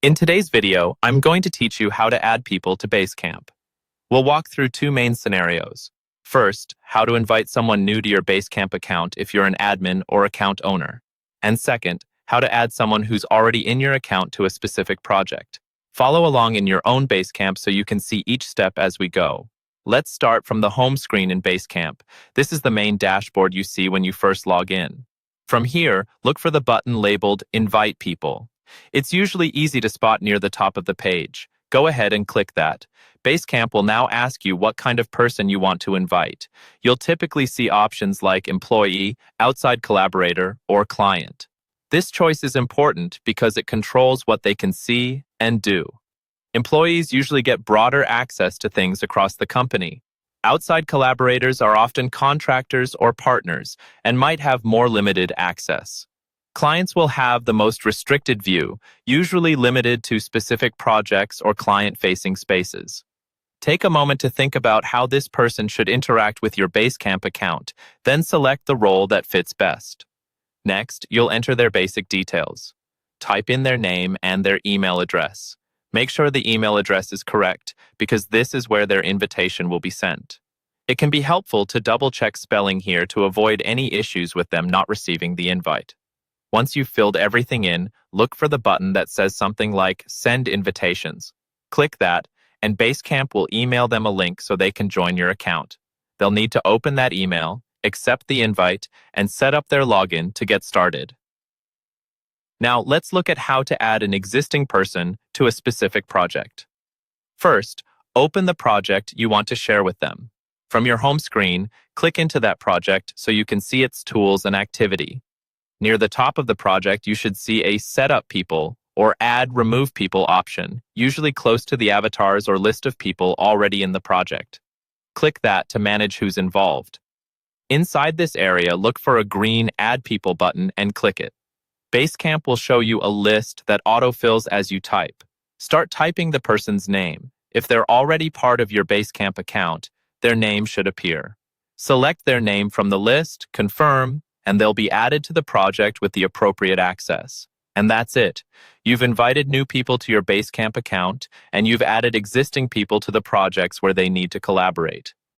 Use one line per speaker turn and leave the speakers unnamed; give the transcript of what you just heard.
In today's video, I'm going to teach you how to add people to Basecamp. We'll walk through two main scenarios. First, how to invite someone new to your Basecamp account if you're an admin or account owner. And second, how to add someone who's already in your account to a specific project. Follow along in your own Basecamp so you can see each step as we go. Let's start from the home screen in Basecamp. This is the main dashboard you see when you first log in. From here, look for the button labeled Invite People. It's usually easy to spot near the top of the page. Go ahead and click that. Basecamp will now ask you what kind of person you want to invite. You'll typically see options like employee, outside collaborator, or client. This choice is important because it controls what they can see and do. Employees usually get broader access to things across the company. Outside collaborators are often contractors or partners and might have more limited access. Clients will have the most restricted view, usually limited to specific projects or client-facing spaces. Take a moment to think about how this person should interact with your Basecamp account, then select the role that fits best. Next, you'll enter their basic details. Type in their name and their email address. Make sure the email address is correct, because this is where their invitation will be sent. It can be helpful to double-check spelling here to avoid any issues with them not receiving the invite. Once you've filled everything in, look for the button that says something like Send Invitations. Click that, and Basecamp will email them a link so they can join your account. They'll need to open that email, accept the invite, and set up their login to get started. Now, let's look at how to add an existing person to a specific project. First, open the project you want to share with them. From your home screen, click into that project so you can see its tools and activity. Near the top of the project, you should see a Set Up People or Add Remove People option, usually close to the avatars or list of people already in the project. Click that to manage who's involved. Inside this area, look for a green Add People button and click it. Basecamp will show you a list that autofills as you type. Start typing the person's name. If they're already part of your Basecamp account, their name should appear. Select their name from the list, confirm, and they'll be added to the project with the appropriate access. And that's it. You've invited new people to your Basecamp account, and you've added existing people to the projects where they need to collaborate.